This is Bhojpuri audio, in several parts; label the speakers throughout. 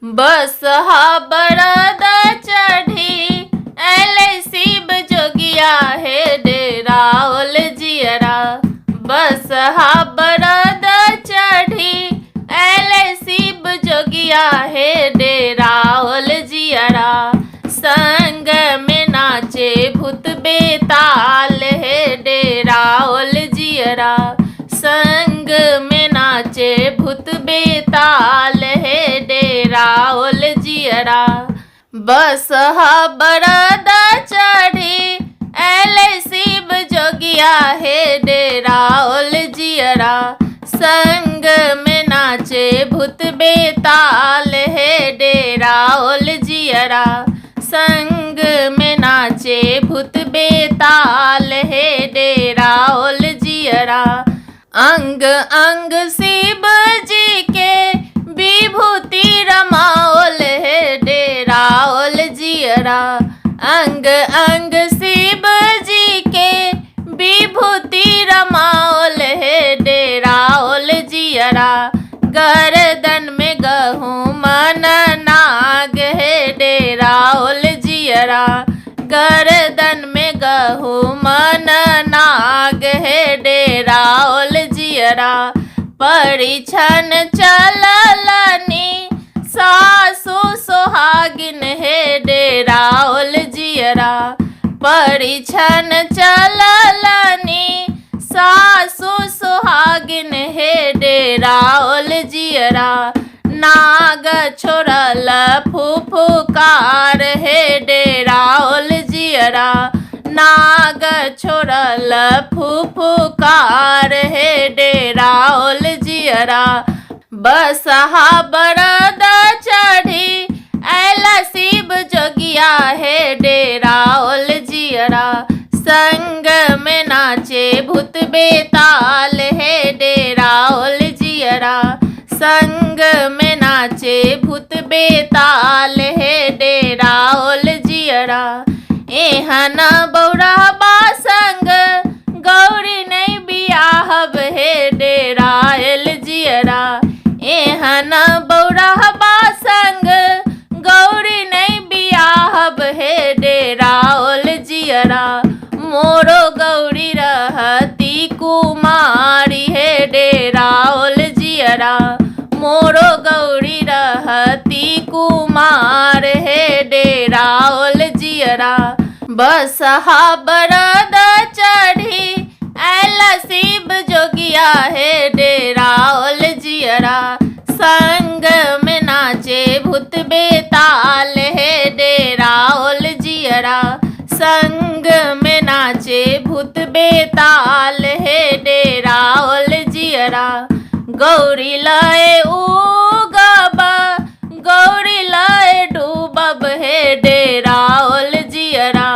Speaker 1: बसहा बरद चढ़ी एले शिव जोगिया हे डेरा ओल जियरा। बसहा बरद चढ़ी एले शिव जोगिया हे डेरा ओल जियरा। संग में नाचे भूत बेताल हे डेरा ओल जियरा। संग में नाचे भूत बेताल हे डेरा ओल जियरा। बसहा बरद चढ़ी एले शिव जोगिया हे डेरा ओल जियरा। संग में नाचे भूत बेताल हे डेरा ओल जियरा। संग में नाचे भूत बेताल हे डेरा ओल जियरा। अंग अंग शिव जी के विभूति रमाओल हे डेरा ओल जियरा। अंग अंग शिव जी के विभूति रमाओल हे डेरा ओल जियरा। गर्दन में गहूँ मन नाग हे डेरा ओल जियरा। गर्दन में गहूँ मन नाग हे डेरा ओल जियरा। परिछन चललनी सासु सोहागिन हे डेरा ओल जियरा। परिछन चललनी सासु सोहागिन हे डेरा ओल जियरा। नाग छोड़ल फुफुकार हे डेरा ओल जियरा। नाग छोड़ल फुफुकार हे डेरा ओल जियरा। बसहा बरद चढ़ी एला शिव जोगिया हे डेरा ओल जियरा। संग में नाचे भूत बेताल हे डेरा ओल जियरा। संग में नाचे भूत बेताल हे डेरा ओल जियरा। एहन बौरहबा संग गौरी नहीं बियाहब हे डेरा ओल जियरा। एहन बौरहबा संग गौरी नहीं बियाहब हे डेरा ओल जियरा। मोरो गौरी रहती कुमारी हे डेरा ओल जियरा। मोरो गौरी रहती कुमार हे डेरा ओल जियरा। बसहा बरद चढ़ी एला शिव जोगिया हे डेरा ओल जियरा। संग में नाचे भूत बेताल हे डेरा ओल जियरा। संग में नाचे भूत बेताल हे डेरा ओल जियरा। गौरी लय उगब गौरी लय डूबब हे डेरा ओल जियरा।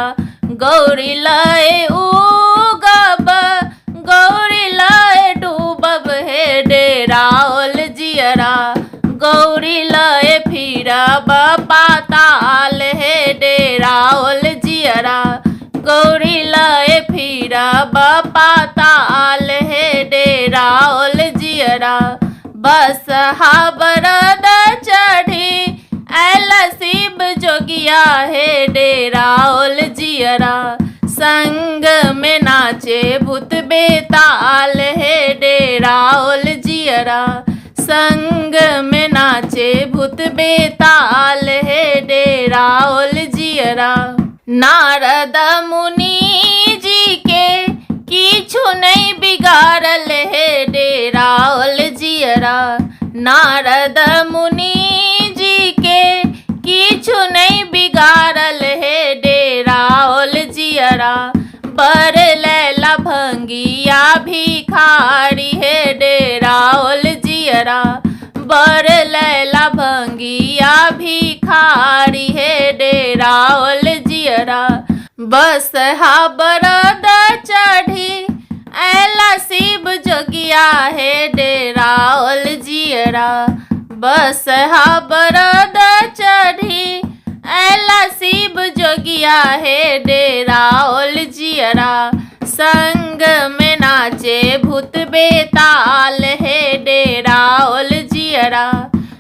Speaker 1: गौरी लय उगब गौरी लय डूबब हे डेरा ओल जियरा। गौरी लय फिरब पाताल हे डेरा ओल जियरा। गौरी लय फिरब पाताल हे डेरा ओल जियरा। बसहा बरद चढ़ी एला शिव जोगिया हे डेरा ओल जियरा। संग में नाचे भूत बेताल हे डेरा ओल जियरा। संग में नाचे भूत बेताल हे डेरा ओल जियरा। नारद मुनि जी के किछु नहीं बिगाड़ल हे डेरा ओल जियरा। नारद मुनि जी के किछु नहीं बिगाड़ल हे डेरा ओल जियरा। बर लैला भंगिया भिखारी हे डेरा ओल जियरा। बर लैला भंगिया भिखारी हे डेरा ओल जियरा। बसहा बरद चढ़ी एला शिव जोगिया हे डेरा ओल जियरा। बसहा बरद चढ़ी एला शिव जोगिया हे डेरा ओल जियरा। संग में नाचे भूत बेताल हे डेरा ओल जियरा।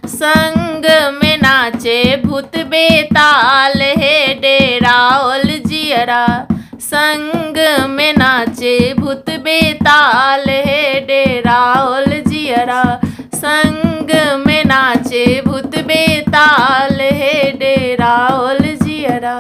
Speaker 1: संग में ना नाचे भूत बेताल हे डेराओल जियरा, संग में नाचे भूत बेताल हे डेराओल जियरा, संग में नाचे भूत बेताल हे डेराओल जियरा।